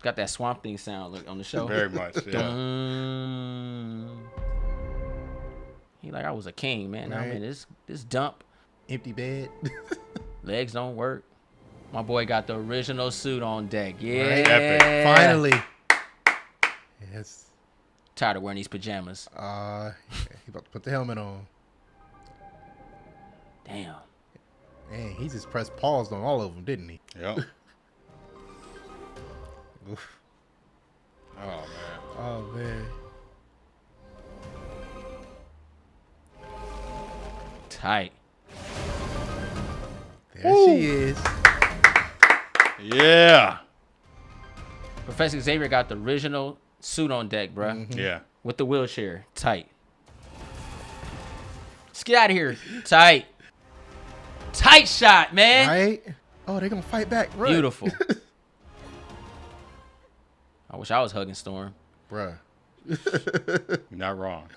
It's got that Swamp Thing sound like on the show. Very much, yeah. He like, I was a king, man. Now I'm Right. in this dump. Empty bed. Legs don't work. My boy got the original suit on deck. Yeah. Right. Epic. Finally. Yes. Tired of wearing these pajamas. He about to put the helmet on. Damn. Man, he just pressed pause on all of them, didn't he? Yep. Oof. Oh man. Oh man. Tight. There she is. Yeah. Professor Xavier got the original suit on deck, bruh. Mm-hmm. Yeah. With the wheelchair. Tight. Let's get out of here. Tight. Tight shot, man. Right? Oh, they gonna fight back. Run. Beautiful. I wish I was hugging Storm. Bruh. You're not wrong.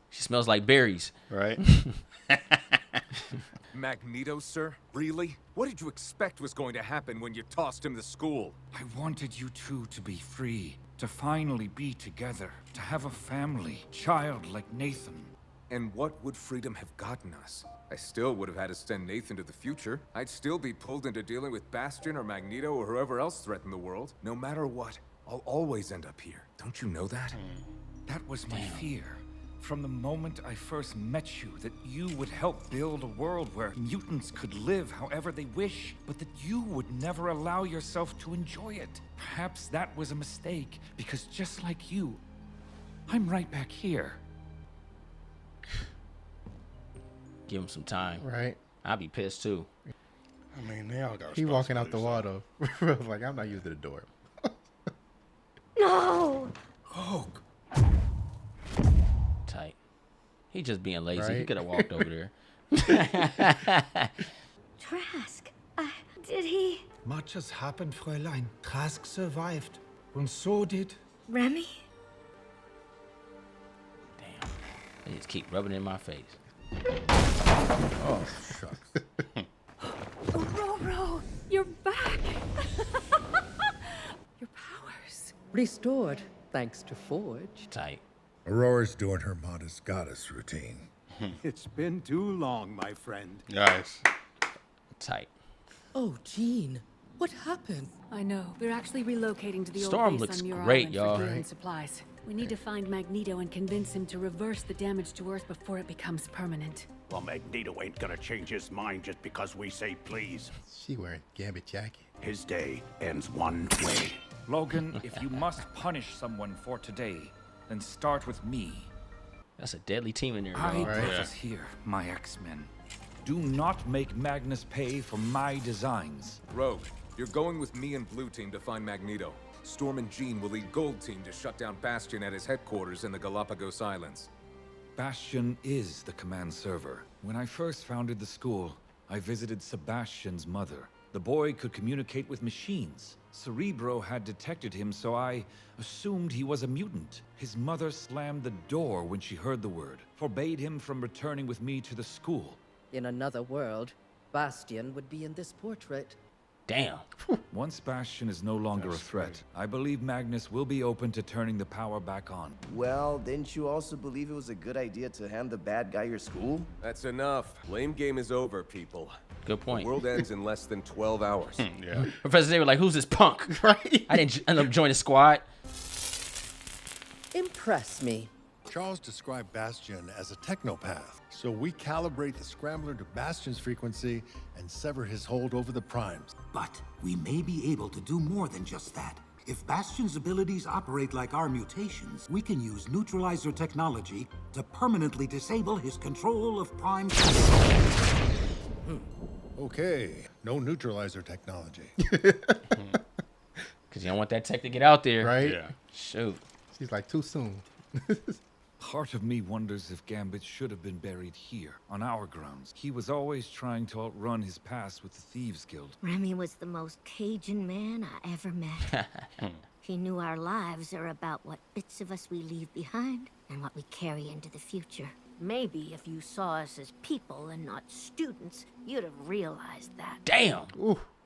She smells like berries. Right? Magneto, sir? Really? What did you expect was going to happen when you tossed him to school? I wanted you two to be free, to finally be together, to have a family, child like Nathan. And what would freedom have gotten us? I still would have had to send Nathan to the future. I'd still be pulled into dealing with Bastion or Magneto or whoever else threatened the world. No matter what, I'll always end up here. Don't you know that? That was my fear. From the moment I first met you, that you would help build a world where mutants could live however they wish, but that you would never allow yourself to enjoy it. Perhaps that was a mistake, because just like you, I'm right back here. Give him some time. Right? I'll be pissed too. I mean, they all got. He walking out the wall though. Like, I'm not using the door. No! Rogue! Tight. He just being lazy. He Right? could have walked over there. Trask. Did he? Much has happened, Fräulein. Trask survived. And so did... Remy? Damn. They just keep rubbing it in my face. Oh, shucks. Aurora, you're back. Your powers. Restored, thanks to Forge. Tight. Aurora's doing her modest goddess routine. It's been too long, my friend. Nice. Tight. Oh, Jean, what happened? I know. We're actually relocating to the Storm old base looks on Muir great, Island y'all. for gear and Right. supplies. We need to find Magneto and convince him to reverse the damage to Earth before it becomes permanent. Well, Magneto ain't gonna change his mind just because we say please. She wearing Gambit jacket. His day ends one way. Logan, if you must punish someone for today, then start with me. That's a deadly team in there, I y'all. brought us here, my X-Men. Do not make Magnus pay for my designs. Rogue, you're going with me and Blue Team to find Magneto. Storm and Jean will lead Gold Team to shut down Bastion at his headquarters in the Galapagos Islands. Bastion is the command server. When I first founded the school, I visited Sebastian's mother. The boy could communicate with machines. Cerebro had detected him, so I assumed he was a mutant. His mother slammed the door when she heard the word, forbade him from returning with me to the school. In another world, Bastion would be in this portrait. Damn. Once Bastion is no longer a threat, I believe Magnus will be open to turning the power back on. Well, didn't you also believe it was a good idea to hand the bad guy your school? That's enough. Lame game is over, people. Good point. The world ends in less than 12 hours. Yeah. Professor Xavier like, who's this punk? Right? I didn't end up joining the squad. Impress me. Charles described Bastion as a technopath, so we calibrate the scrambler to Bastion's frequency and sever his hold over the primes. But we may be able to do more than just that. If Bastion's abilities operate like our mutations, we can use neutralizer technology to permanently disable his control of prime. Okay, no neutralizer technology. Because you don't want that tech to get out there. Right? Yeah. Shoot. She's like, too soon. Part of me wonders if Gambit should have been buried here, on our grounds. He was always trying to outrun his past with the Thieves Guild. Remy was the most Cajun man I ever met. He knew our lives are about what bits of us we leave behind and what we carry into the future. Maybe if you saw us as people and not students, you'd have realized that. Damn.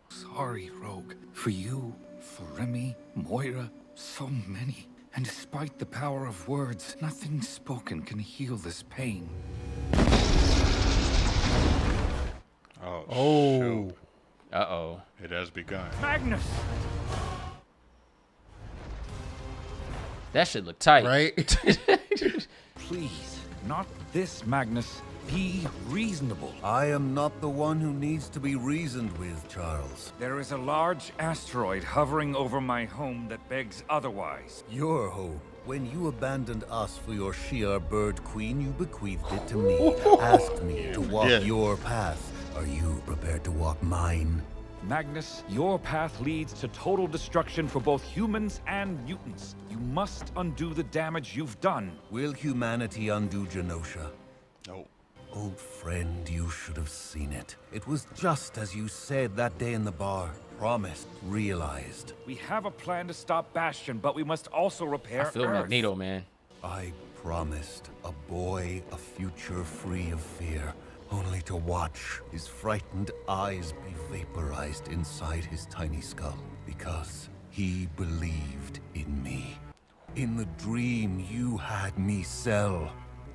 Sorry, Rogue. For you, for Remy, Moira, so many. And despite the power of words, nothing spoken can heal this pain. Oh. Shoot. Uh-oh. It has begun. Magnus! That shit look tight. Right? Please, not this, Magnus. Be reasonable. I am not the one who needs to be reasoned with, Charles. There is a large asteroid hovering over my home that begs otherwise. Your home. When you abandoned us for your Shi'ar bird queen, you bequeathed it to me. Asked me to walk your path. Are you prepared to walk mine? Magnus, your path leads to total destruction for both humans and mutants. You must undo the damage you've done. Will humanity undo Genosha? No. Old friend, you should have seen it. It was just as you said that day in the bar. Promised, realized. We have a plan to stop Bastion, but we must also repair I feel Earth. Magneto, man. I promised a boy a future free of fear, only to watch his frightened eyes be vaporized inside his tiny skull, because he believed in me. In the dream you had me sell.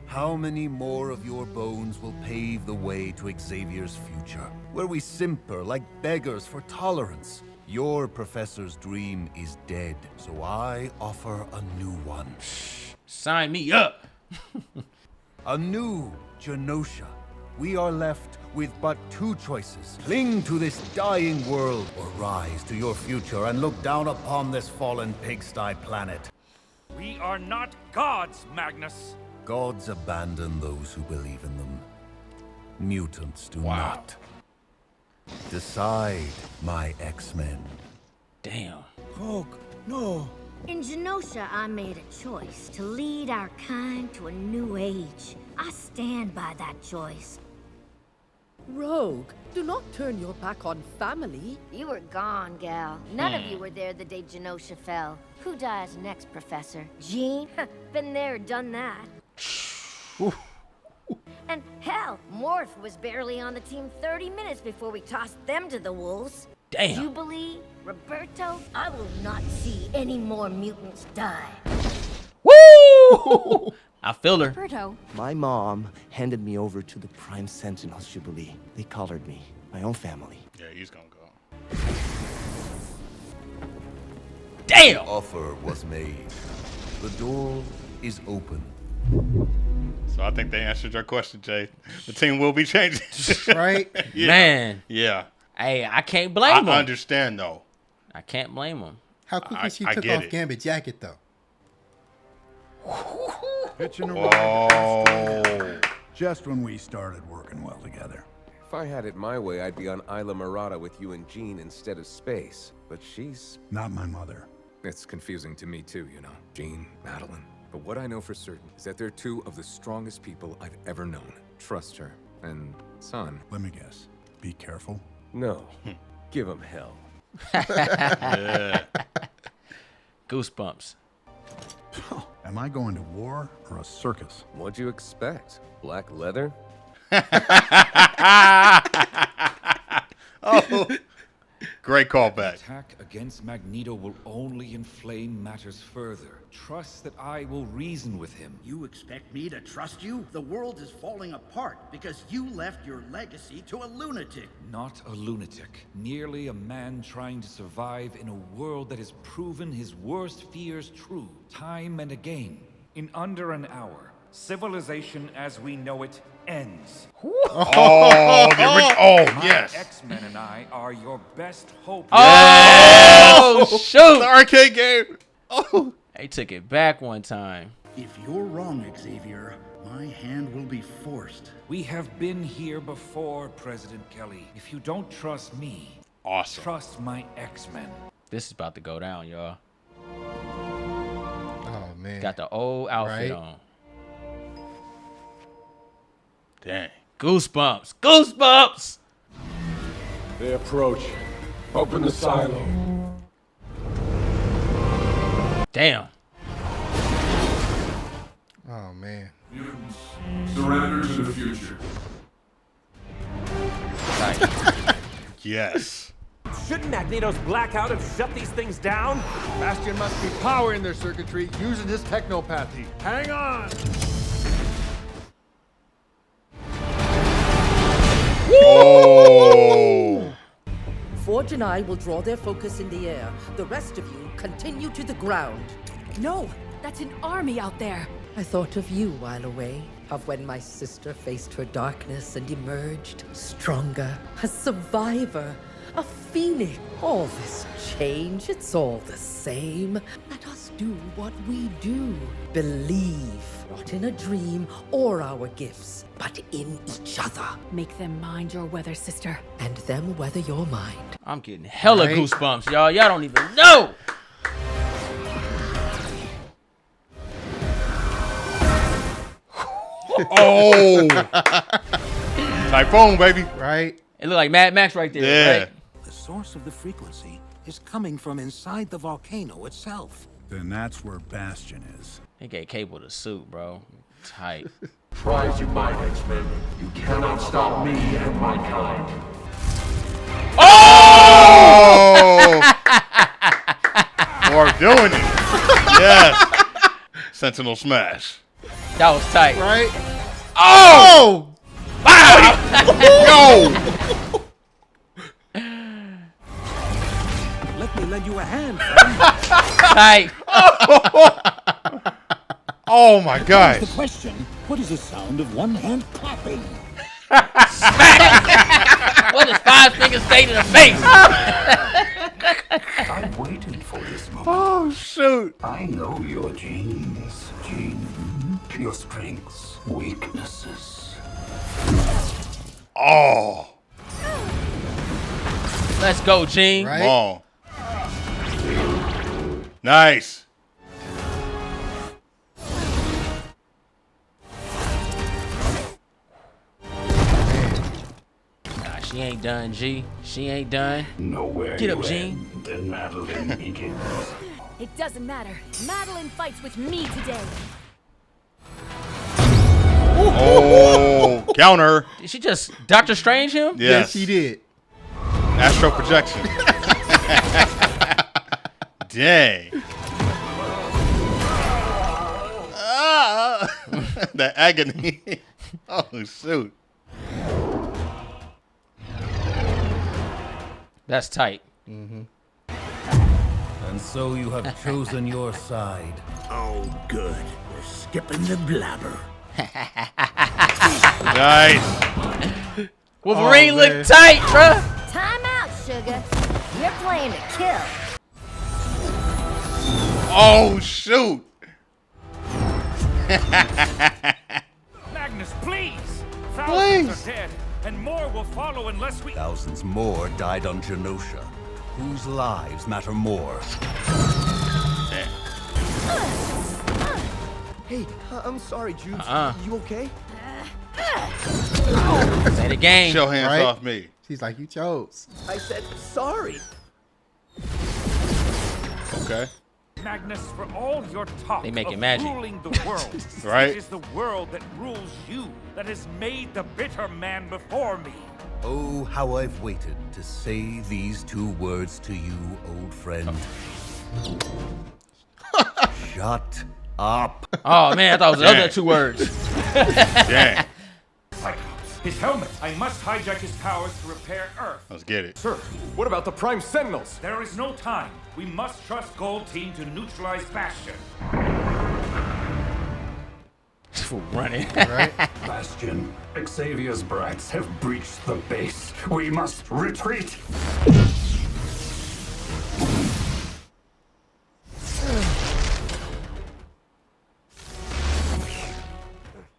How many more of your bones will pave the way to Xavier's future, where we simper like beggars for tolerance? Your professor's dream is dead, so I offer a new one. Sign me up. A new Genosha. We are left with but two choices. Cling to this dying world, or rise to your future and look down upon this fallen pigsty planet. We are not gods, Magnus. Gods abandon those who believe in them. Mutants do not. Decide, my X-Men. Damn. Rogue, no. In Genosha, I made a choice to lead our kind to a new age. I stand by that choice. Rogue, do not turn your back on family. You were gone, gal. None of you were there the day Genosha fell. Who dies next, Professor? Jean? Been there, done that. And hell, Morph was barely on the team 30 minutes before we tossed them to the wolves. Damn. Jubilee, Roberto, I will not see any more mutants die. Woo! I feel her. Roberto. My mom handed me over to the Prime Sentinels, Jubilee. They collared me, my own family. Yeah, he's gonna go. Damn! The offer was made. The door is open. So I think they answered your question, Jay. The team will be changing. Right? Yeah. Man. Yeah. Hey, I can't blame him. I understand, though. I can't blame him. How quickly she took off Gambit jacket, though. Pitching a Whoa. just when we started working well together. If I had it my way, I'd be on Isla Mirada with you and Jean instead of space. But she's... Not my mother. It's confusing to me too, you know. Jean, Madeline. But what I know for certain is that they're two of the strongest people I've ever known. Trust her. And son. Let me guess. Be careful. No. Give him hell. Yeah. Goosebumps. Am I going to war or a circus? What'd you expect? Black leather? Oh, great callback. Attack against Magneto will only inflame matters further. Trust that I will reason with him. You expect me to trust you? The world is falling apart because you left your legacy to a lunatic. Not a lunatic. Merely a man trying to survive in a world that has proven his worst fears true, time and again. In under an hour, civilization as we know it ends. Oh, My yes. X-Men and I are your best hope. Oh, shoot. The arcade game. Oh. They took it back one time. If you're wrong, Xavier, my hand will be forced. We have been here before, President Kelly. If you don't trust me, awesome. Trust my X-Men. This is about to go down, y'all. Oh, man. Got the old outfit Right? on. Dang. Goosebumps. Goosebumps. They approach. Open the silo. Damn. Oh, man. Mutants, surrender to the future. Yes. Shouldn't Magneto's blackout have shut these things down? Bastion must be powering their circuitry using his technopathy. Hang on! Oh! Forge and I will draw their focus in the air. The rest of you continue to the ground. No, that's an army out there. I thought of you while away, of when my sister faced her darkness and emerged stronger, a survivor, a phoenix. All this change, it's all the same. Let us do what we do. Believe, not in a dream or our gifts, but in each other. Make them mind your weather, sister. And them weather your mind. I'm getting hella goosebumps, y'all. Y'all don't even know. Oh! Typhoon, baby. Right? It looked like Mad Max right there. Yeah. Right? The source of the frequency is coming from inside the volcano itself. Then that's where Bastion is. They gave Cable the suit, bro. Tight. Try as you might, X-Men. You cannot stop me and my kind. Oh! Or doing it. Yes. Sentinel smash. That was tight. Right? Oh! Wow! Yo! Let me lend you a hand, friend. Tight. Oh my gosh. The question, what is the sound of one hand clapping? What does 5 fingers say to the face? I waited for this moment. Oh shoot. I know your genes, Gene. Your strengths, weaknesses. Oh. Let's go, Gene. Right? Come on. Nice. Nah, she ain't done, G. She ain't done. Nowhere Get up, you Gene. end, then Madeline begins. It doesn't matter. Madeline fights with me today. Oh, counter. Did she just Doctor Strange him? Yes, she did. Astro projection. Dang. The agony. Oh, shoot. That's tight. And so you have chosen your side. Oh, good. We're skipping the blabber. Nice. Wolverine look tight, bruh. Time out, sugar. You're playing to kill. Oh, shoot. Magnus, please! Please. Thousands are dead, and more will follow unless we... Thousands more died on Genosha. Whose lives matter more? Hey, I'm sorry, Jude. You okay? Say it again. Show hands Right? off me. She's like, you chose. I said sorry. Okay. Magnus, for all your talk They making of magic. ruling the world, Right. it is the world that rules you, that has made the bitter man before me. Oh, how I've waited to say these 2 words to you, old friend. Shut up. Oh man, I thought it was the other 2 words. Dang. Cyclops, his helmet. I must hijack his powers to repair Earth. Let's get it. Sir, what about the Prime Sentinels? There is no time. We must trust Gold Team to neutralize Bastion. Running. Right? Bastion, Xavier's brats have breached the base. We must retreat.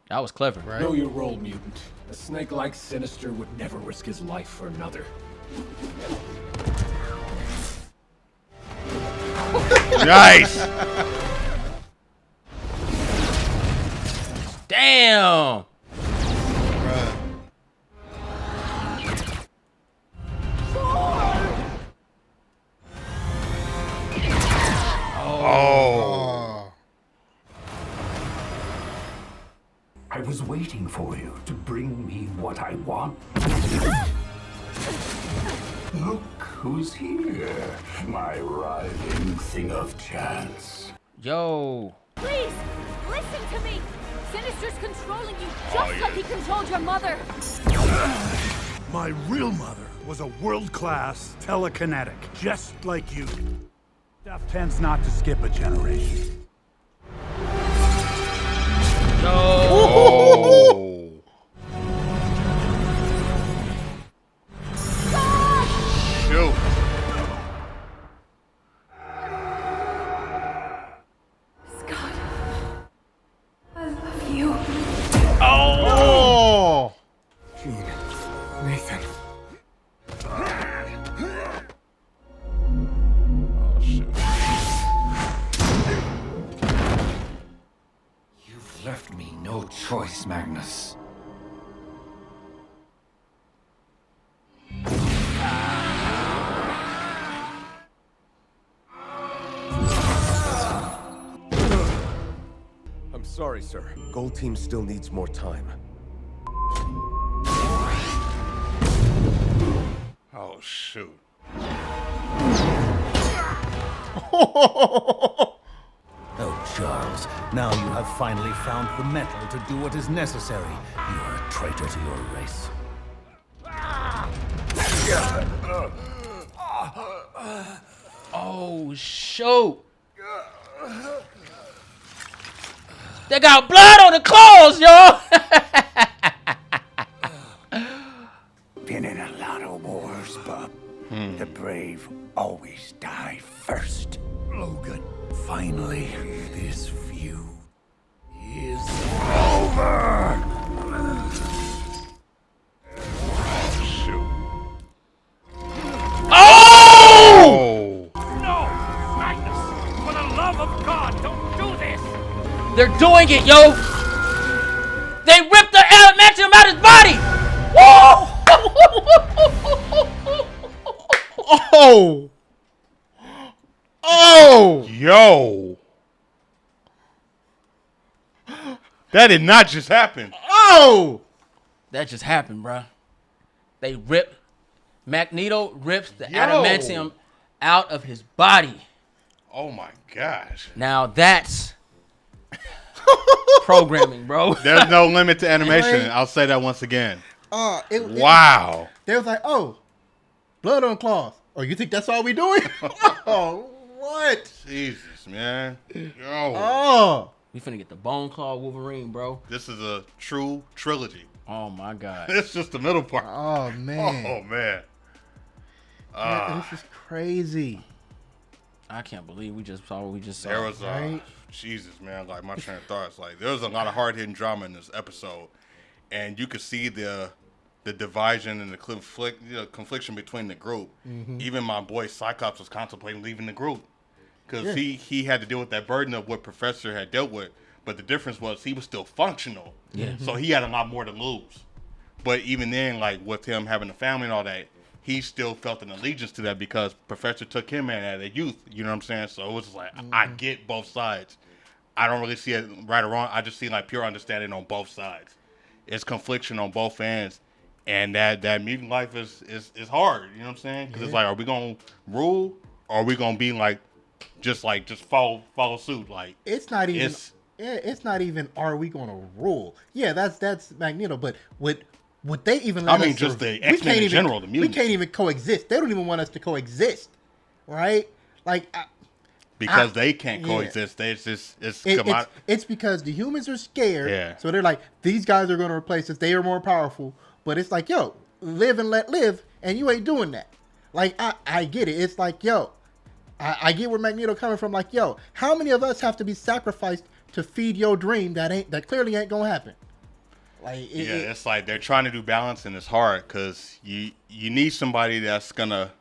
That was clever. Right? Know your role, mutant. A snake like Sinister would never risk his life for another. Nice. Damn. Oh. I was waiting for you to bring me what I want. Look who's here, my writhing thing of chance. Yo. Please, listen to me. Sinister's controlling you just like he controlled your mother. My real mother was a world-class telekinetic, just like you. Stuff tends not to skip a generation. Oh. Shoot. Scott, I love you. Oh! Jean, Nathan. Oh, shoot. You've left me no choice, Magnus. I'm sorry, sir. Gold Team still needs more time. Oh, shoot. Oh, Charles, now you have finally found the metal to do what is necessary. You are a traitor to your race. Oh, shoot. They got blood on the clothes, y'all. Been in a lot of wars, bub. The brave always die first. Logan, finally, this feud is over! Oh! No! Magnus! For the love of God, don't do this! They're doing it, yo. They ripped the adamantium out of his body. Whoa! Oh! Oh! Yo! That did not just happen. Oh! That just happened, bruh. They ripped. Magneto rips the adamantium out of his body. Oh my gosh. Now that's programming, bro. There's no limit to animation. I'll say that once again. Wow. They was like, oh, blood on cloth. Oh, you think that's all we doing? Oh, what? Jesus, man. Yo. Oh. We finna get the Bone Claw Wolverine, bro. This is a true trilogy. Oh my god. It's just the middle part. Oh man. Oh man. This is crazy. I can't believe we just saw what we just saw. There was right? Jesus, man, like my train of thoughts. Like there was a lot of hard hitting drama in this episode. And you could see the division and the confliction between the group. Mm-hmm. Even my boy Cyclops was contemplating leaving the group. Because he had to deal with that burden of what Professor had dealt with. But the difference was he was still functional. Yeah. So he had a lot more to lose. But even then, like with him having a family and all that, he still felt an allegiance to that because Professor took him in at a youth. You know what I'm saying? So it was just like, I get both sides. I don't really see it right or wrong. I just see like pure understanding on both sides. It's confliction on both ends. And that mutant life is hard. You know what I'm saying? Because it's like, are we going to rule or are we going to be like, just follow suit? Like it's not even. It's not even. Are we going to rule? Yeah, that's Magneto. But would they even? Let us just the X-Men in general. The mutants. We can't even coexist. They don't even want us to coexist, right? Like because they can't coexist. It's because the humans are scared. Yeah. So they're like, these guys are going to replace us. They are more powerful. But it's like, yo, live and let live, and you ain't doing that. Like I get it. It's like, yo. I get where Magneto coming from. Like, yo, how many of us have to be sacrificed to feed your dream that clearly ain't gonna happen? Like, it's like they're trying to do balance, and it's hard because you need somebody that's gonna,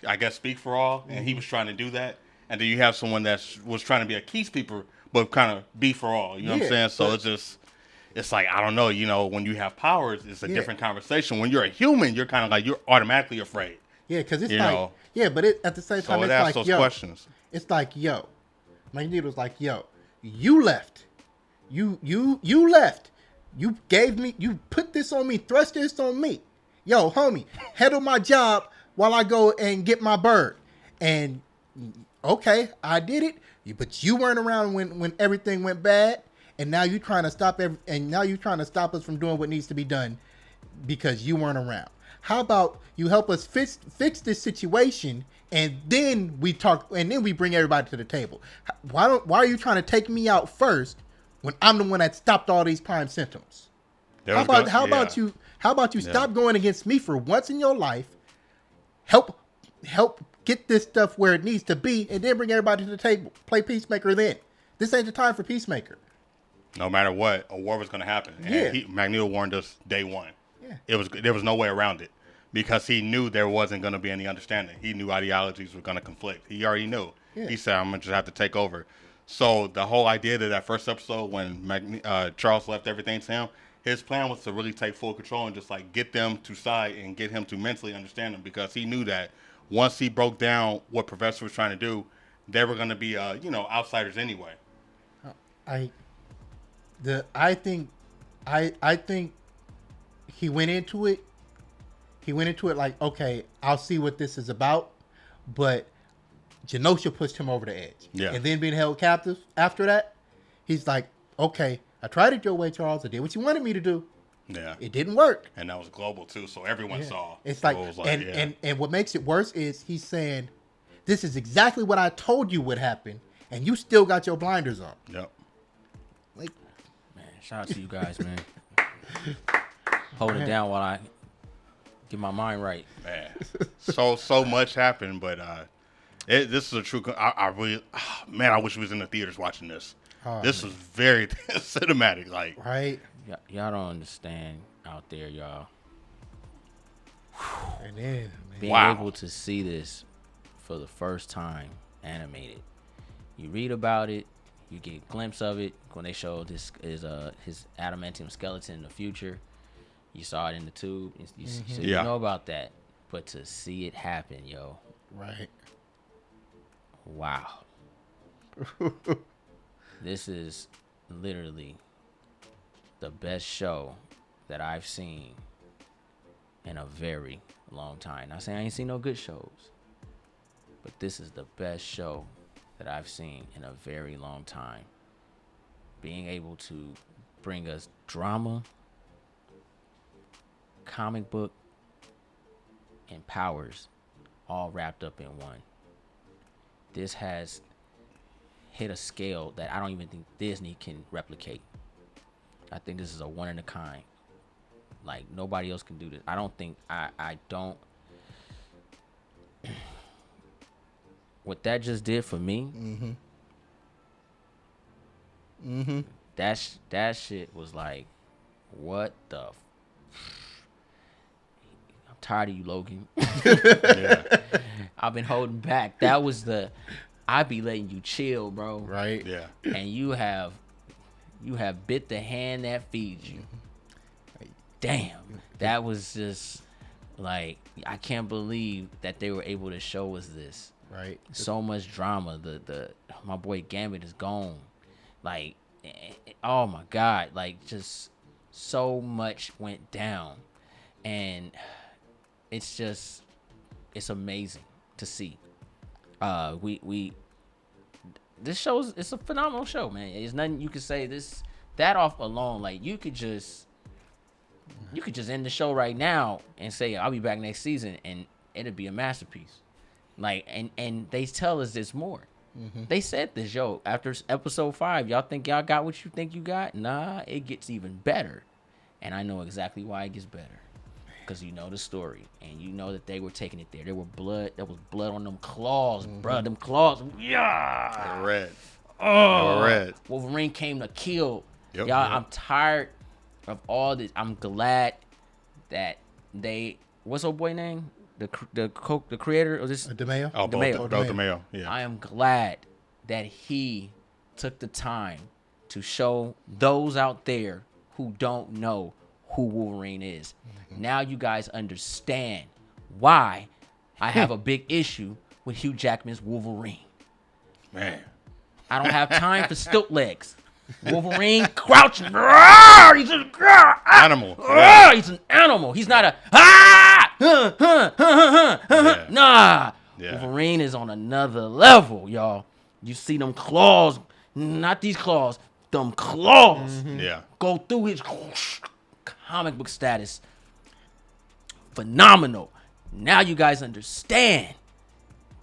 I guess, speak for all, and he was trying to do that. And then you have someone that was trying to be a peacekeeper, but kind of be for all. You know what I'm saying? So it's like, I don't know. You know, when you have powers, it's a different conversation. When you're a human, you're kind of like you're automatically afraid. Yeah, because it's like, but at the same time, it's like, those yo, questions. It's like, yo, Magneto's like, yo, you left, you left, you gave me, you put this on me, thrust this on me, yo, homie, handle my job, while I go and get my bird. And okay, I did it, but you weren't around when everything went bad, and now you're trying to stop us from doing what needs to be done because you weren't around. How about you help us fix this situation, and then we talk, and then we bring everybody to the table? Why are you trying to take me out first when I'm the one that stopped all these prime symptoms? How about you stop going against me for once in your life? Help get this stuff where it needs to be, and then bring everybody to the table. Play peacemaker then. This ain't the time for peacemaker. No matter what, a war was going to happen. And Magneto warned us day one. Yeah. There was no way around it because he knew there wasn't going to be any understanding. He knew ideologies were going to conflict. He already knew. Yeah. He said, I'm going to just have to take over. So the whole idea that first episode when Charles left everything to him, his plan was to really take full control and just like get them to side and get him to mentally understand them, because he knew that once he broke down what Professor was trying to do, they were going to be outsiders anyway. I think he went into it. He went into it like, okay, I'll see what this is about, but Genosha pushed him over the edge. Yeah. And then being held captive after that, he's like, okay, I tried it your way, Charles. I did what you wanted me to do. Yeah. It didn't work. And that was global too, so everyone saw. It's like, and what makes it worse is he's saying, this is exactly what I told you would happen, and you still got your blinders on. Yep. Like, man, shout out to you guys, man. Hold it down while I get my mind right. Man, so much happened, but this is a true. I really, I wish we was in the theaters watching this. Oh, this was very cinematic, like. Right. Y'all don't understand out there, y'all. And then being able to see this for the first time animated, you read about it, you get a glimpse of it when they showed his adamantium skeleton in the future. You saw it in the tube. So you know about that. But to see it happen, yo. Right. Wow. This is literally the best show that I've seen in a very long time. Not saying I ain't seen no good shows, but this is the best show that I've seen in a very long time. Being able to bring us drama, comic book, and powers all wrapped up in one. This has hit a scale that I don't even think Disney can replicate. I think this is a one in a kind. Like, nobody else can do this. I don't. What that just did for me. That shit was like, what the. I'm tired of you, Logan. I've been holding back. That was I be letting you chill, bro. Right. Yeah. And you have bit the hand that feeds you. Damn. That was just like, I can't believe that they were able to show us this. Right. So much drama. My boy Gambit is gone. Like, oh my God. Like, just so much went down. And it's amazing to see. This show's, it's a phenomenal show, man. There's nothing you can say that off alone. Like, you could just end the show right now and say, I'll be back next season, and it'll be a masterpiece. Like, and they tell us there's more. They said this, yo, after episode 5, y'all think y'all got what you think you got? Nah, it gets even better. And I know exactly why it gets better. Because you know the story, and you know that they were taking it there. There was blood on them claws, bro. Them claws, yeah. They were red. Oh, they were red. Wolverine came to kill. Yep, y'all, yep. I'm tired of all this. I'm glad that what's old boy name? The creator of this? DeMeo. Oh, DeMeo. Yeah. I am glad that he took the time to show those out there who don't know who Wolverine is. Now you guys understand why I have a big issue with Hugh Jackman's Wolverine. Man. I don't have time for stilt legs. Wolverine crouching. He's an animal. He's an animal. He's not a Nah. Yeah. Wolverine is on another level, y'all. You see them claws, not these claws, them claws Yeah. go through his comic book status. Phenomenal. Now you guys understand.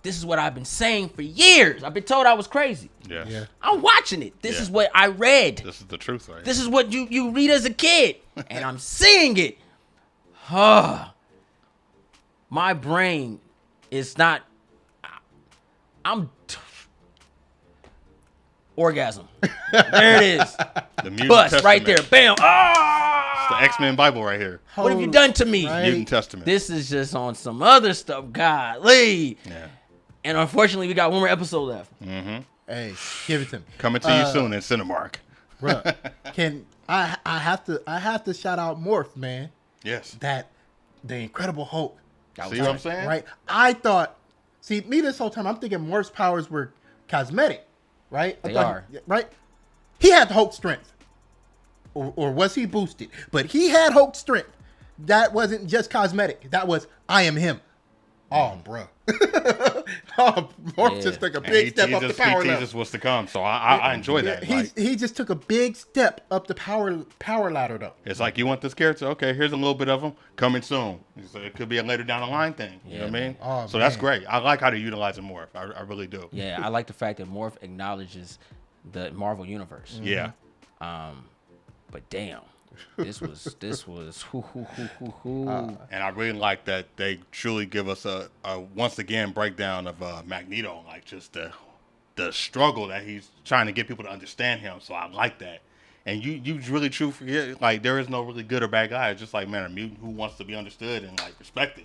This is what I've been saying for years. I've been told I was crazy. Yeah. I'm watching it. This is what I read. This is the truth, right? This is what you read as a kid. And I'm seeing it. My brain is not. Orgasm. There it is. The mutant Bust right testament. there. Bam. It's the X-Men Bible right here. What have you done to me? Mutant Testament. This is just on some other stuff. Golly. Yeah. And unfortunately, we got one more episode left. Mm-hmm. Hey, give it to me. Coming to you soon in Cinemark. Bruh, can I have to shout out Morph, man. Yes. That the Incredible Hulk. See what I'm saying? Right. I thought. See, me this whole time, I'm thinking Morph's powers were cosmetic, right? They are. Right. He had the Hulk strength, or was he boosted? But he had Hulk strength. That wasn't just cosmetic. That was I am him. Oh, bro. Morph just took a big step up the power He level. teases what's to come, so I enjoy that. He just took a big step up the power ladder, though. It's like, you want this character? Okay, here's a little bit of him. Coming soon. So it could be a later down the line thing. You know what I mean? Oh, so that's great. I like how they utilize Morph. I really do. Yeah, I like the fact that Morph acknowledges the Marvel universe. Yeah. But damn, this was and I really like that they truly give us a once again breakdown of Magneto, like just the struggle that he's trying to get people to understand him. So I like that. And you really true for it. Like, there is no really good or bad guy. It's just like, man, a mutant who wants to be understood and like respected.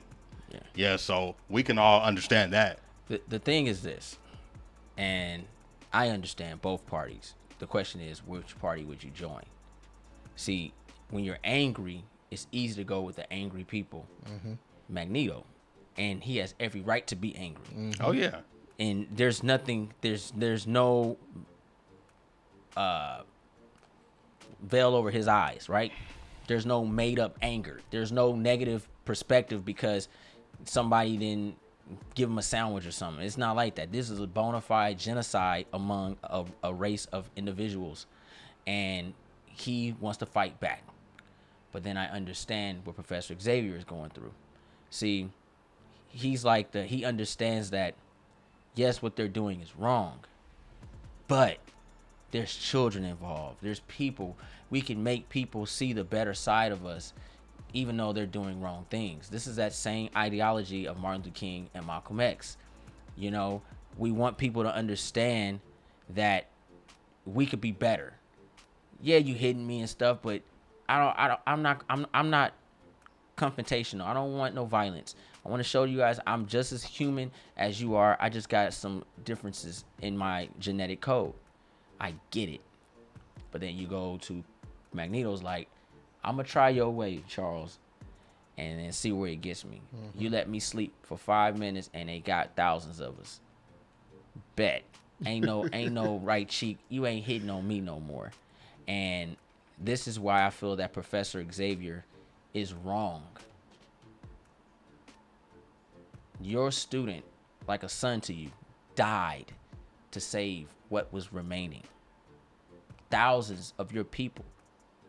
Yeah. So we can all understand that. The thing is this, and I understand both parties. The question is, which party would you join? See, when you're angry, it's easy to go with the angry people. Magneto, and he has every right to be angry. Oh yeah. And there's nothing. There's no veil over his eyes, right? There's no made up anger. There's no negative perspective because somebody didn't give him a sandwich or something. It's not like that. This is a bona fide genocide among a race of individuals, and he wants to fight back. But then I understand what Professor Xavier is going through. See, he's like he understands that, yes, what they're doing is wrong, but there's children involved. There's people. We can make people see the better side of us, even though they're doing wrong things. This is that same ideology of Martin Luther King and Malcolm X. You know, we want people to understand that we could be better. Yeah, you hitting me and stuff, but I'm not confrontational. I don't want no violence. I want to show you guys I'm just as human as you are. I just got some differences in my genetic code. I get it. But then you go to Magneto's like, I'm going to try your way, Charles, and then see where it gets me. You let me sleep for 5 minutes and they got thousands of us. Bet. Ain't no right cheek. You ain't hitting on me no more. And this is why I feel that Professor Xavier is wrong. Your student, like a son to you, died to save what was remaining. Thousands of your people,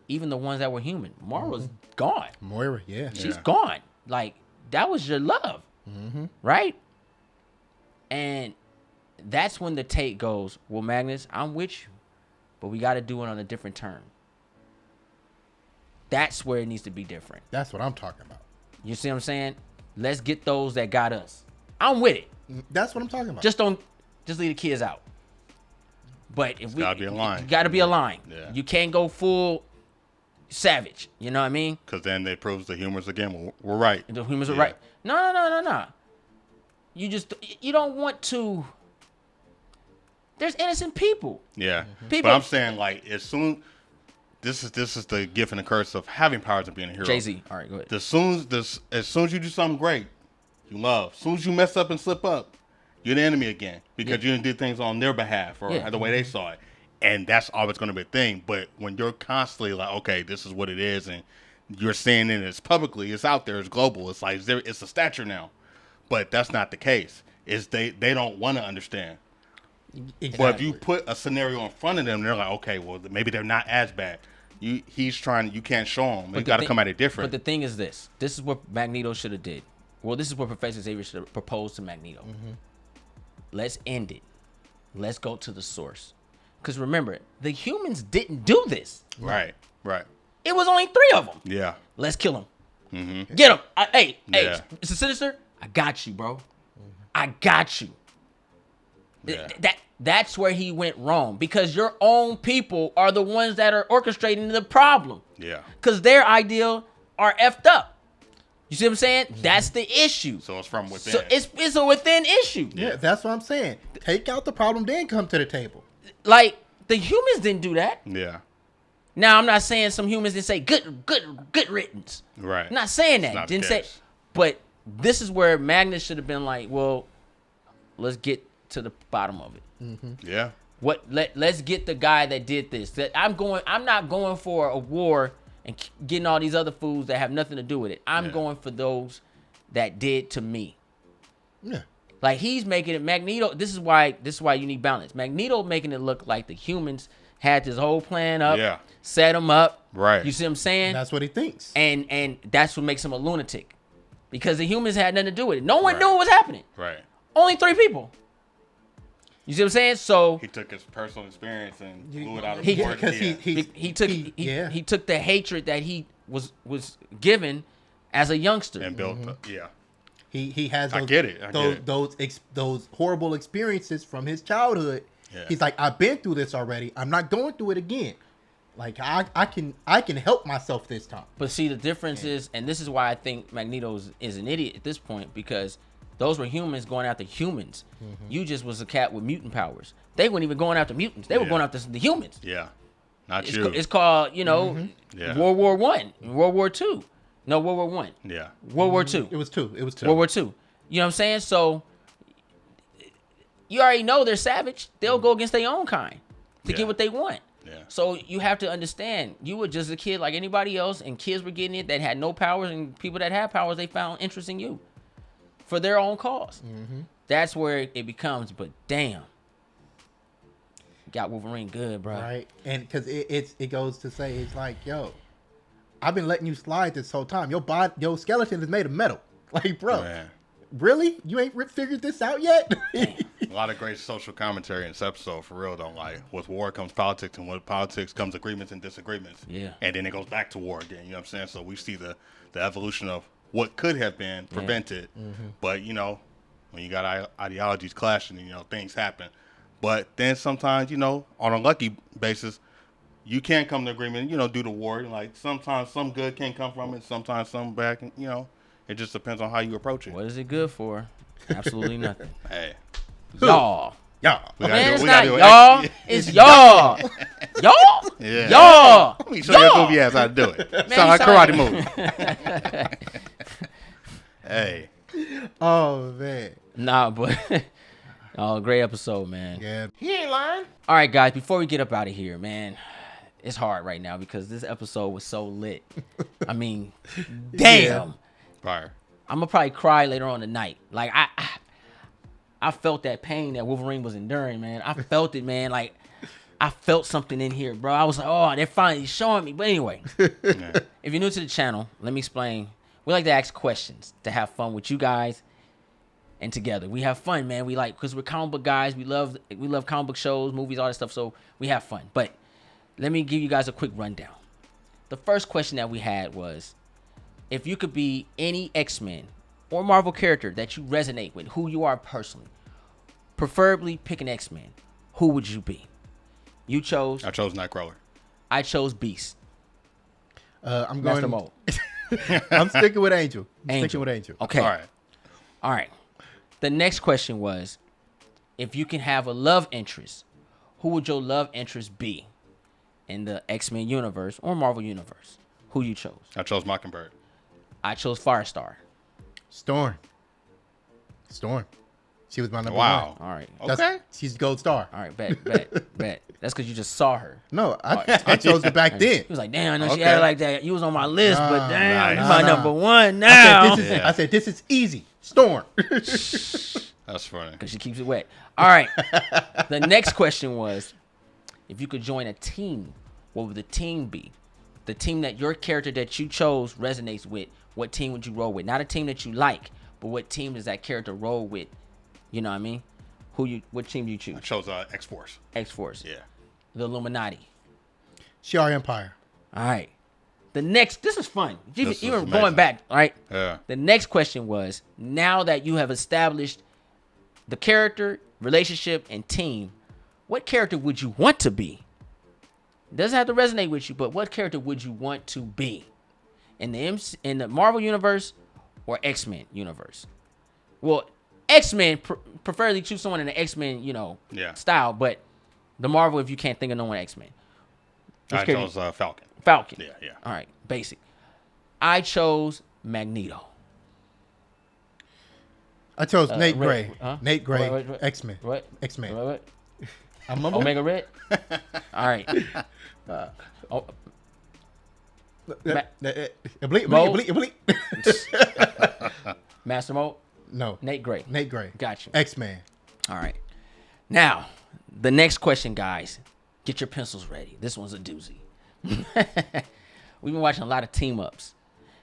even the ones that were human. Moira's gone. Moira, yeah. She's gone. Like, that was your love, right? And that's when the take goes, well, Magnus, I'm with you, but we got to do it on a different term. That's where it needs to be different. That's what I'm talking about. You see what I'm saying? Let's get those that got us. I'm with it. That's what I'm talking about. Just leave the kids out. But if gotta be a line. You gotta be a line. Yeah. You can't go full savage. You know what I mean? Because then it proves the humors again. We're right. The humans are right. No. You don't want to. There's innocent people. Yeah. People. But I'm saying, like, as soon. This is the gift and the curse of having powers and being a hero. Jay-Z. All right, go ahead. As soon as you do something great, you love. As soon as you mess up and slip up, you're the enemy again because you didn't do things on their behalf or the way they saw it. And that's always going to be a thing. But when you're constantly like, okay, this is what it is, and you're saying it as publicly, it's out there, it's global, it's like it's a stature now. But that's not the case. Is they don't want to understand. Exactly. But if you put a scenario in front of them, they're like, okay, well maybe they're not as bad. You can't show them. You got to come at it different. But the thing is this is what Magneto should have did. Well, this is what Professor Xavier should have proposed to Magneto. Mm-hmm. Let's end it. Let's go to the source. Because remember, the humans didn't do this. Right. It was only 3 of them. Yeah. Let's kill them. Mm-hmm. Get them. Hey, it's a Sinister. I got you, bro. I got you. Yeah. That's where he went wrong. Because your own people are the ones that are orchestrating the problem. Yeah. Because their ideal are effed up. You see what I'm saying? Mm-hmm. That's the issue. So it's from within. So it's a within issue. Yeah, that's what I'm saying. Take out the problem, then come to the table. Like, the humans didn't do that. Yeah. Now, I'm not saying some humans didn't say good riddance. Right. I'm not saying that. Didn't say. But this is where Magnus should have been like, well, let's get to the bottom of it. Mm-hmm. Yeah. Let's get the guy that did this. That I'm not going for a war and getting all these other fools that have nothing to do with it. I'm going for those that did to me. Yeah. Like, he's making it Magneto. This is why you need balance. Magneto making it look like the humans had this whole plan up, set him up. Right. You see what I'm saying? That's what he thinks. And that's what makes him a lunatic. Because the humans had nothing to do with it. No one knew what was happening. Right. Only 3 people. You see what I'm saying? So he took his personal experience and blew it out of he took the hatred that he was given as a youngster and built He has those horrible experiences from his childhood. Yeah. He's like, I've been through this already. I'm not going through it again. Like, I can help myself this time. But see, the difference is, and this is why I think Magneto is an idiot at this point, because those were humans going after humans. Mm-hmm. You just was a cat with mutant powers. They weren't even going after mutants. They were going after the humans. Yeah. Not you. It's called, World War I, World War II. No, World War One. Yeah. World War II. It was two. World War II. You know what I'm saying? So you already know they're savage. They'll go against their own kind to get what they want. Yeah. So you have to understand, you were just a kid like anybody else, and kids were getting it that had no powers, and people that had powers, they found interest in you for their own cause. Mm-hmm. That's where it becomes. But damn, got Wolverine good, bro. Right, and because it goes to say, it's like, yo, I've been letting you slide this whole time. Your skeleton is made of metal. Like, bro, really? You ain't figured this out yet? A lot of great social commentary in this episode, for real, though. Like, with war comes politics, and with politics comes agreements and disagreements. Yeah. And then it goes back to war again, you know what I'm saying? So we see the evolution of what could have been prevented. Mm-hmm. But, when you got ideologies clashing, things happen. But then sometimes, on a lucky basis, you can come to agreement, due to war. Like, sometimes some good can come from it, sometimes some bad can, it just depends on how you approach it. What is it good for? Absolutely nothing. Hey. Y'all. Man, it's not y'all. It's y'all. Y'all? Yeah. Y'all. Let me show your goofy ass how to do it. Sound like karate movie. Hey. Oh, man. Nah, but great episode, man. Yeah. He ain't lying. All right, guys, before we get up out of here, man, it's hard right now because this episode was so lit. I mean, damn. Yeah. Fire. I'm going to probably cry later on tonight. Like, I felt that pain that Wolverine was enduring, man. I felt it, man. Like, I felt something in here, bro. I was like, oh, they're finally showing me. But anyway, if you're new to the channel, let me explain. We like to ask questions to have fun with you guys and together. We have fun, man. We like, because we're comic book guys. We love comic book shows, movies, all that stuff. So we have fun. But let me give you guys a quick rundown. The first question that we had was, if you could be any X-Men or Marvel character that you resonate with, who you are personally, preferably pick an X-Men, who would you be? You chose? I chose Nightcrawler. I chose Beast. I'm Master going. Mode. I'm sticking with Angel. Sticking with Angel. Okay. All right. The next question was, if you can have a love interest, who would your love interest be in the X-Men universe or Marvel universe? Who you chose? I chose Mockingbird. I chose Firestar. Storm. She was my number one. Wow. All right. Okay. She's Gold Star. All right. Bet. That's because you just saw her. No, I chose it back then. He was like, damn, I know she acted like that. You was on my list, but damn, you nah, my nah. number one now. I said, this is easy. Storm. That's funny. Because she keeps it wet. All right. The next question was, if you could join a team, what would the team be? The team that your character that you chose resonates with, what team would you roll with? Not a team that you like, but what team does that character roll with? You know what I mean? What team do you choose? I chose X-Force. X-Force. Yeah. The Illuminati. Shi'ar Empire. All right. This is fun. This Even is going amazing. back, all right? Yeah. The next question was, now that you have established the character, relationship, and team, what character would you want to be? It doesn't have to resonate with you, but what character would you want to be? In the Marvel universe or X-Men universe? Well, X-Men, preferably choose someone in the X-Men, style, but the Marvel, if you can't think of no one X-Men. I chose Falcon. Falcon. Yeah. All right, basic. I chose Magneto. I chose Nate Red. Gray. Huh? Nate Gray, What? X-Men. What? X-Men. What? I'm Omega Red? All right. Bleep. Master Mode? No. Nate Gray. Nate Gray. Got you. X-Men. All right. Now, the next question, guys. Get your pencils ready. This one's a doozy. We've been watching a lot of team-ups.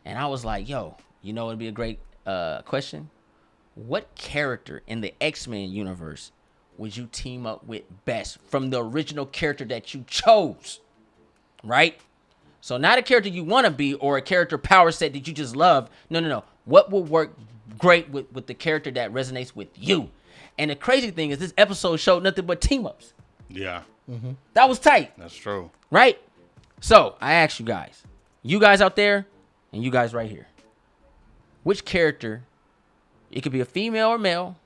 And I was like, yo, it'd be a great question. What character in the X-Men universe would you team up with best from the original character that you chose? Right? So not a character you want to be or a character power set that you just love. No. What will work great with the character that resonates with you? And the crazy thing is this episode showed nothing but team-ups. Yeah. Mm-hmm. That was tight. That's true. Right? So I asked you guys out there and you guys right here. Which character, it could be a female or male,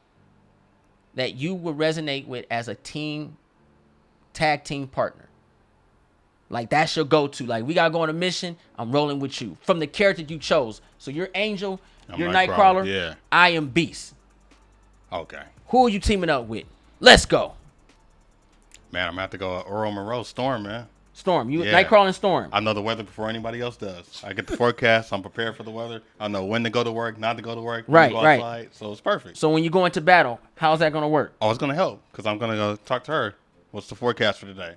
that you would resonate with as a tag team partner? Like that's your go-to. Like we gotta go on a mission. I'm rolling with you from the character you chose. So you're Angel, you're Nightcrawler. Yeah. I am Beast. Okay. Who are you teaming up with? Let's go. Man, I'm gonna have to go Earl Monroe, Storm, man. Storm, Nightcrawler and Storm. I know the weather before anybody else does. I get the forecast. I'm prepared for the weather. I know when to go to work, not to go to work. When to go outside, so it's perfect. So when you go into battle, how's that gonna work? Oh, it's gonna help because I'm gonna go talk to her. What's the forecast for today?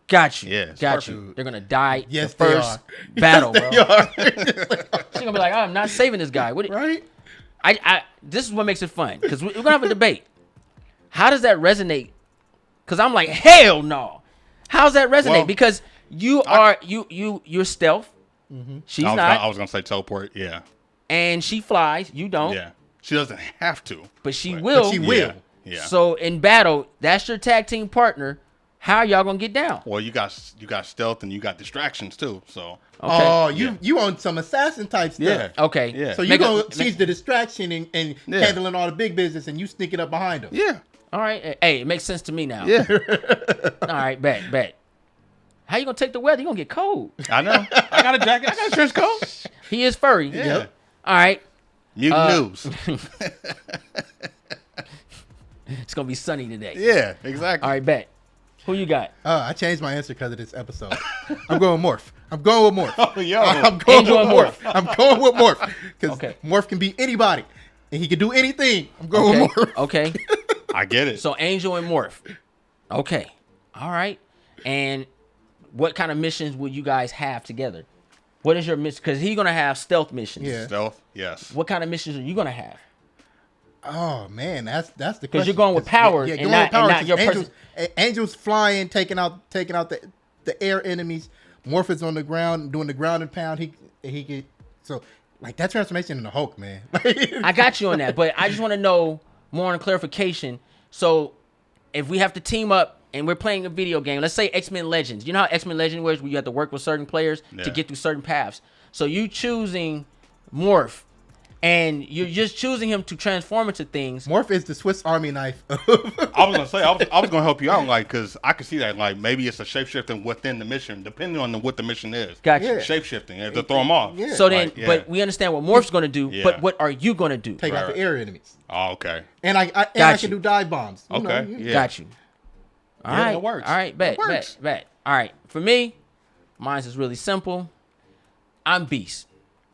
Got you. Yeah, it's got perfect. you. They're gonna die Yes, the they first are. battle, Yes, bro. they are. She's gonna be like, I'm not saving this guy. Right? This is what makes it fun because we're gonna have a debate. How does that resonate? Because I'm like, hell no. How's that resonate? Well, because you're stealth. Mm-hmm. She's I not. was gonna say teleport. Yeah. And she flies. You don't. Yeah. She doesn't have to, but she will. But she will. Yeah. So in battle, that's your tag team partner. How are y'all gonna get down? Well, you got stealth and you got distractions too. So. Okay. Oh, you on some assassin type stuff. Yeah. Okay. Yeah. So she's the distraction and handling all the big business, and you sneaking up behind her. Yeah. All right. Hey, it makes sense to me now. Yeah. All right. Bet. How you gonna take the weather? You gonna get cold. I know. I got a jacket. I got a trench coat. He is furry. Yeah. Yep. All right. Mutant news. It's gonna be sunny today. Yeah. Exactly. All right. Bet. Who you got? I changed my answer because of this episode. I'm going Morph. Oh, yo. I'm going Angel with and Morph. I'm going with Morph because Okay. Morph can be anybody and he can do anything. I'm going with Morph. Okay. I get it. So Angel and Morph. Okay. All right. And what kind of missions will you guys have together? What is your mission? Because he's gonna have stealth missions. Yeah. Stealth. Yes. What kind of missions are you gonna have? Oh man, that's the question. Because you're going with power and not your person. Angel's flying, taking out the air enemies. Morph is on the ground doing the ground and pound. He get so like that transformation in the Hulk, man. I got you on that, but I just want to know more on clarification. So if we have to team up and we're playing a video game, let's say X-Men Legends. You know how X-Men Legends works, where you have to work with certain players to get through certain paths. So you choosing Morph, and you're just choosing him to transform into things. Morph is the Swiss Army knife. I was gonna say I was gonna help you out, like, because I could see that, like, maybe it's a shapeshifting within the mission, depending on what the mission is. Gotcha. Yeah. Shapeshifting to throw them off. Yeah. So then, Like, yeah. but we understand what Morph's gonna do. Yeah. But what are you gonna do? Take out the air enemies. Oh, okay. And I Got can you. do dive bombs. You Okay. know, Yeah. Got you. All Yeah, right, it works. All right, bet, It works. bet. All right, for me, mine's is really simple. I'm Beast.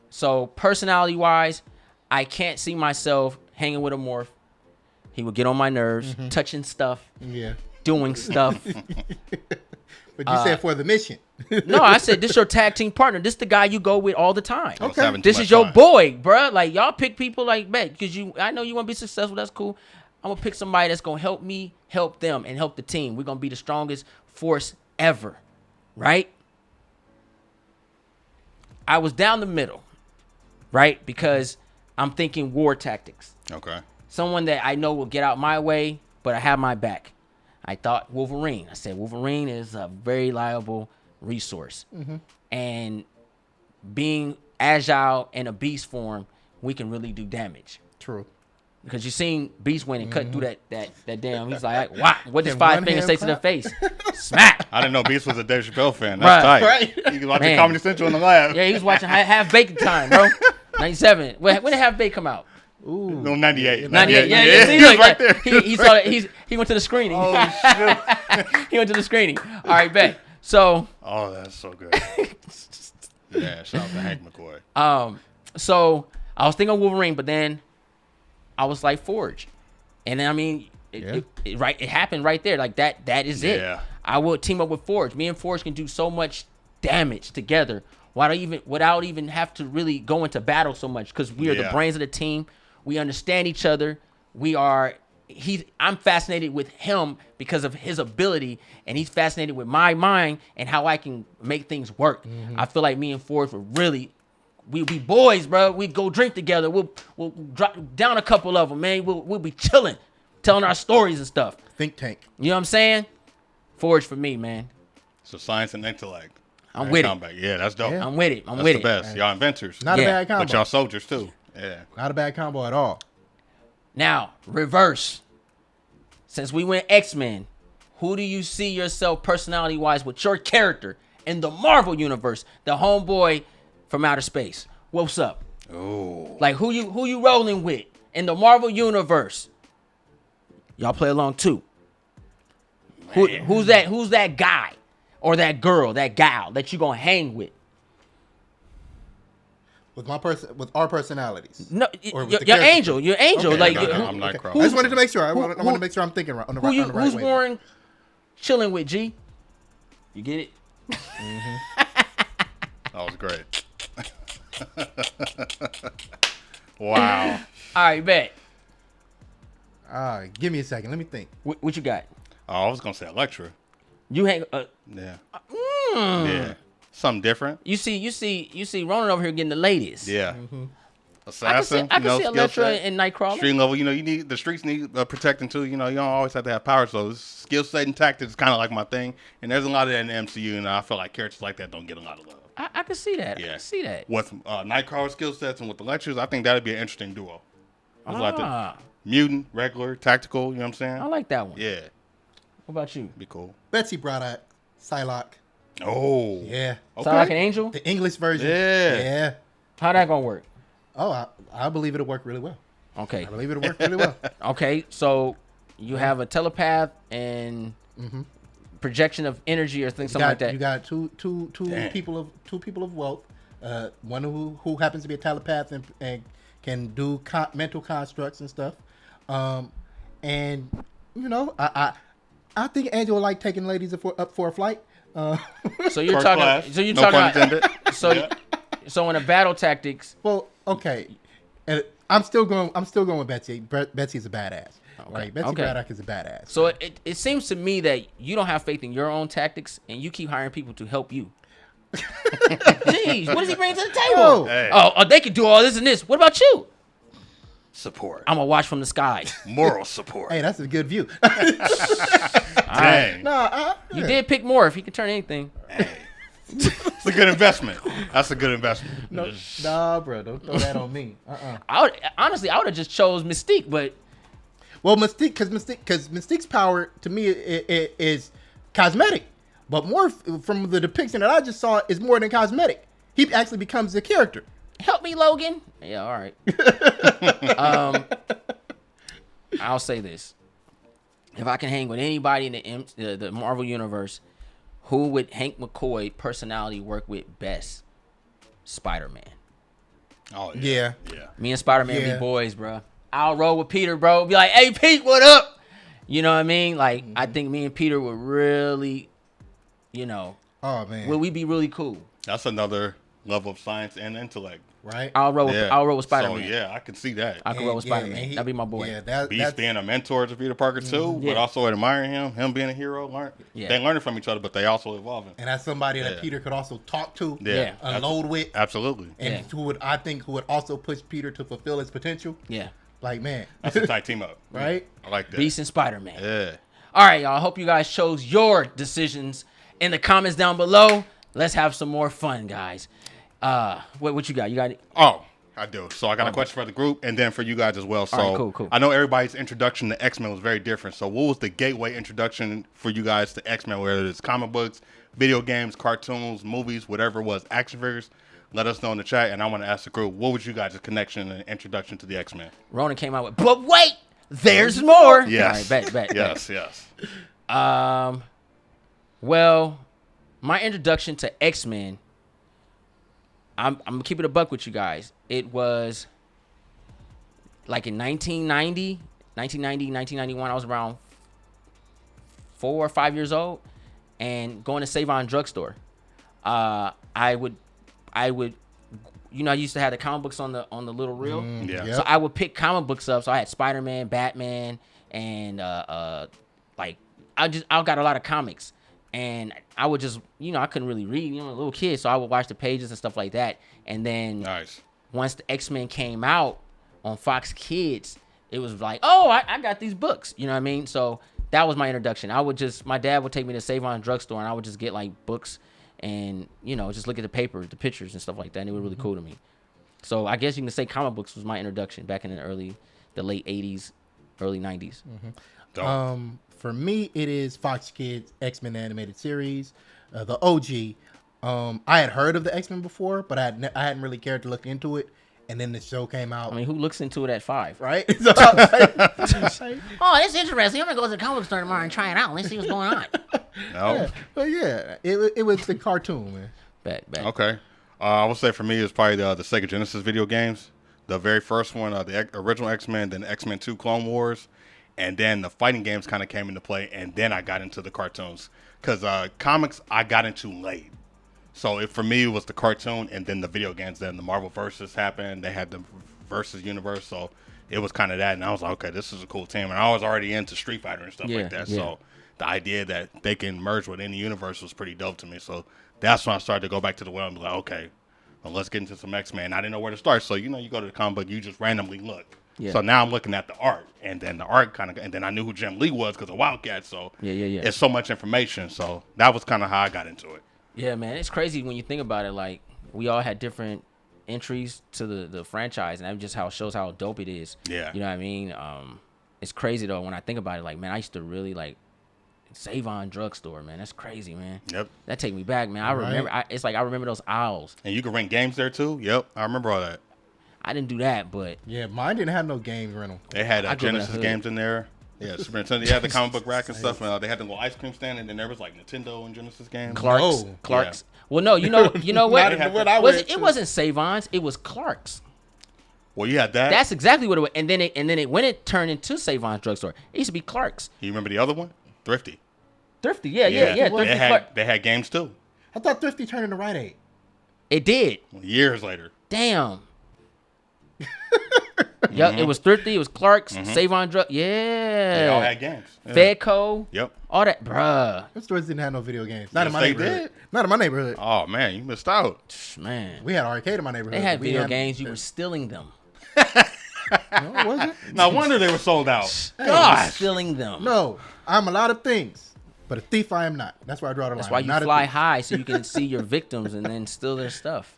So personality-wise, I can't see myself hanging with a morph. He would get on my nerves, touching stuff, doing stuff. But you said for the mission. No, I said this your tag team partner. This the guy you go with all the time. Okay. This is your boy, bruh. Like y'all pick people like bet because I know you want to be successful. That's cool. I'm gonna pick somebody that's gonna help me, help them, and help the team. We're gonna be the strongest force ever, right? I was down the middle, right? Because I'm thinking war tactics. Okay. Someone that I know will get out my way, but I have my back. I thought Wolverine. I said Wolverine is a very reliable resource. And being agile in a beast form, we can really do damage. True. Because you seen Beast win and cut through that damn. He's like, wow, what does 5 fingers say to the face? Smack. I didn't know Beast was a Dave Chappelle fan. That's tight. Right. He was watching Comedy Central in the lab. Yeah, he was watching Half Baked time, bro. 97. When did Half Baked come out? Ooh. No, 98. 98. Yeah. He was right there. He saw it. He went to the screening. Oh, shit. He went to the screening. All right, bet. So. Oh, that's so good. Yeah, shout out to Hank McCoy. So I was thinking of Wolverine, but then I was like Forge, and then I mean, it happened right there. Like that is it. Yeah. I will team up with Forge. Me and Forge can do so much damage together without even have to really go into battle so much because we are the brains of the team. We understand each other. I'm fascinated with him because of his ability, and he's fascinated with my mind and how I can make things work. I feel like me and Forge were really, we boys, bro. We go drink together. We'll drop down a couple of them, man. We'll be chilling, telling our stories and stuff. Think tank. You know what I'm saying? Forge for me, man. So science and intellect. I'm with combat. Yeah, that's dope. I'm with it. That's the best. Y'all inventors. Not a bad combo. But y'all soldiers too. Yeah. Not a bad combo at all. Now, reverse. Since we went X-Men, who do you see yourself personality-wise with your character in the Marvel universe? The homeboy from outer space. What's up? Oh. Like who you rolling with in the Marvel universe? Y'all play along too. Who's that guy or that girl, that gal that you gonna hang with? With our personalities. No, your angel. Okay, like I'm not I just wanted to make sure. I want to make sure I'm thinking right on the right way. Who's Warren chilling with, G? You get it? That was great. Wow. All right, bet. Give me a second. Let me think. What you got? Oh, I was gonna say Elektra. You hang. Yeah. Yeah. Something different. You see Ronan over here getting the ladies. Yeah. Assassin. I can see Elektra and Nightcrawler. Street level, you need the streets need protecting too. You don't always have to have power. So skill set and tactics is kind of like my thing. And there's a lot of that in the MCU, and I feel like characters like that don't get a lot of love. I can see that. Yeah. I can see that. With Nightcrawler skill sets and with the lectures, I think that'd be an interesting duo. Like the mutant, regular, tactical. You know what I'm saying? I like that one. Yeah. What about you? Be cool. Betsy Braddock, Psylocke. Oh. Yeah. Okay. Psylocke an angel? The English version. Yeah. Yeah. How that gonna work? Oh, I believe it'll work really well. Okay. I believe it'll work really well. Okay, so you have a telepath and projection of energy or something like that. You got two people of wealth. One who happens to be a telepath and can do mental constructs and stuff. And I think Angel will like taking ladies up for a flight. So you're talking. Class. So you're talking. So in a battle tactics. Well, okay. I'm still going with Betsy. Betsy's a badass. Okay. Right? Betsy Braddock is a badass. So it seems to me that you don't have faith in your own tactics, and you keep hiring people to help you. Jeez, what does he bring to the table? Oh. Hey. Oh, they can do all this and this. What about you? Support. I'm gonna watch from the skies. Moral support. Hey, that's a good view. Dang. You did pick more if he could turn anything. Hey. It's a good investment. That's a good investment. Nah, bro, don't throw that on me. Honestly, I would have just chose Mystique, but Mystique, because Mystique's power to me is cosmetic, but more from the depiction that I just saw is more than cosmetic. He actually becomes the character. Help me, Logan. Yeah, all right. I'll say this: if I can hang with anybody in the Marvel universe, who would Hank McCoy personality work with best? Spider-Man. Oh Yeah. Me and Spider-Man be boys, bro. I'll roll with Peter, bro. Be like, hey, Pete, what up? You know what I mean? Like, I think me and Peter would really, oh man, would we be really cool? That's another level of science and intellect. Right. I'll roll with Spider-Man. So yeah, I can see that. I can roll with Spider-Man. That'd be my boy. Yeah, Beast being a mentor to Peter Parker too, but also admiring him being a hero. They learning from each other, but they also evolving. And that's somebody that Peter could also talk to, unload with. Absolutely. And who would also push Peter to fulfill his potential. Yeah. Like, man. That's a tight team up. Right? I like that. Beast and Spider-Man. Yeah. All right, y'all. I hope you guys chose your decisions in the comments down below. Let's have some more fun, guys. What you got? You got it? Oh, I do. So I got a question for the group and then for you guys as well. So all right, cool. I know everybody's introduction to X-Men was very different. So what was the gateway introduction for you guys to X-Men, whether it's comic books, video games, cartoons, movies, whatever it was, action figures? Let us know in the chat, and I want to ask the group, what was you guys' connection and introduction to the X-Men? Ronan came out with, but wait, there's more. Yes. All right, bet. Yes. Well, my introduction to X-Men, I'm gonna keep it a buck with you guys. It was like in 1990, 1991. I was around 4 or 5 years old, and going to Save-On drugstore. I would, I used to have the comic books on the little reel. So I would pick comic books up. So I had Spider-Man, Batman, and I got a lot of comics. And I would just, I couldn't really read, a little kid. So I would watch the pages and stuff like that. And then once the X-Men came out on Fox Kids, it was like, oh, I got these books. You know what I mean? So that was my introduction. My dad would take me to Save-On drugstore, and I would just get like books and, just look at the paper, the pictures and stuff like that. And it was really cool to me. So I guess you can say comic books was my introduction back in the late 80s, early 90s. For me, it is Fox Kids X-Men animated series, the OG. I had heard of the X-Men before, but I hadn't really cared to look into it. And then the show came out. I mean, who looks into it at 5? Right? Oh, that's interesting. I'm going to go to the comic store tomorrow and try it out. Let's see what's going on. No. But yeah, it was the cartoon, man. Bet. Okay. I would say for me, it's probably the Sega Genesis video games. The very first one, the original X-Men, then X-Men 2 Clone Wars. And then the fighting games kind of came into play, and then I got into the cartoons. Because comics, I got into late. So for me, it was the cartoon and then the video games. Then the Marvel Versus happened. They had the Versus universe. So it was kind of that. And I was like, okay, this is a cool team. And I was already into Street Fighter and stuff like that. So the idea that they can merge with any universe was pretty dope to me. So that's when I started to go back to the well and be like, okay, well, let's get into some X-Men. I didn't know where to start. So, you go to the comic book, you just randomly look. Yeah. So now I'm looking at the art, and then the art and then I knew who Jim Lee was because of Wildcat. So it's so much information. So that was kind of how I got into it. Yeah, man, it's crazy when you think about it. Like, we all had different entries to the franchise, and that just shows how dope it is. Yeah, you know what I mean. It's crazy though when I think about it. Like, man, I used to really like Save-On drugstore, man. That's crazy, man. Yep, that take me back, man. I remember. It's like I remember those aisles. And you could rent games there too. Yep, I remember all that. I didn't do that, but yeah, mine didn't have no game rental. They had Genesis games in there. Yeah, Super Nintendo. They had the comic book rack and stuff. And they had the little ice cream stand, and then there was like Nintendo and Genesis games. Clark's. Yeah. Well, no, you know what? It wasn't Save-On's. It was Clark's. Well, you had that. That's exactly what it was. And then it turned into Save-On's drugstore. It used to be Clark's. You remember the other one? Thrifty. Thrifty, yeah. They had games too. I thought Thrifty turned into Rite Aid. It did. Years later. Damn. Yep, it was Thrifty, it was Clark's, Save-On drug. Yeah. They all had games. Yeah. Fedco. Yep. All that, bruh. Those stores didn't have no video games. Not in my neighborhood. Not in my neighborhood. Oh man, you missed out. Man. We had arcade in my neighborhood. They had video games. You were stealing them. No, was it? No wonder they were sold out. Gosh. Stealing them. No, I'm a lot of things, but a thief I am not. That's why I draw the line. That's why you fly high so you can see your victims and then steal their stuff.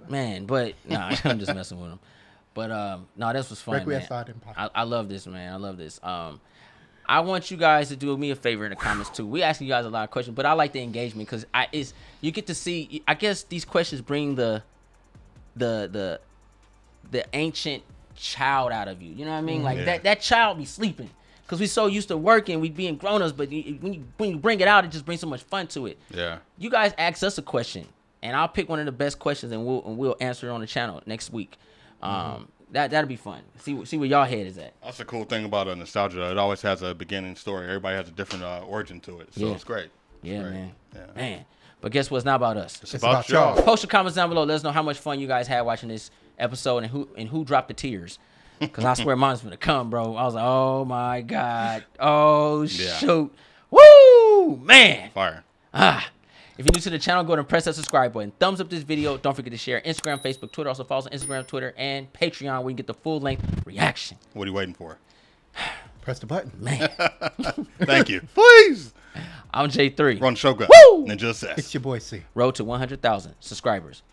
Man, but nah, I'm just messing with them. But no, this was fun, man. I love this, man. I love this. I want you guys to do me a favor in the comments too. We asking you guys a lot of questions, but I like the engagement because you get to see. I guess these questions bring the ancient child out of you. You know what I mean? Like that child be sleeping. Because we so used to working, we being grown-ups, but when you bring it out, it just brings so much fun to it. Yeah. You guys ask us a question, and I'll pick one of the best questions, and we'll answer it on the channel next week. That'll be fun. See where y'all head is at. That's the cool thing about nostalgia. It always has a beginning story. Everybody has a different origin to it, so it's great. Yeah, great. man. Yeah. Man. But guess what? It's not about us. It's about y'all. Post your comments down below. Let us know how much fun you guys had watching this episode and who dropped the tears. Because I swear mine's going to come, bro. I was like, oh, my God. Oh, shoot. Woo! Man. Fire. If you're new to the channel, go ahead and press that subscribe button. Thumbs up this video. Don't forget to share Instagram, Facebook, Twitter. Also follow us on Instagram, Twitter, and Patreon where you can get the full-length reaction. What are you waiting for? Press the button. Man. Thank you. Please. I'm J3. Run Shogun. Woo! Ninja Assess. It's your boy C. Road to 100,000 subscribers.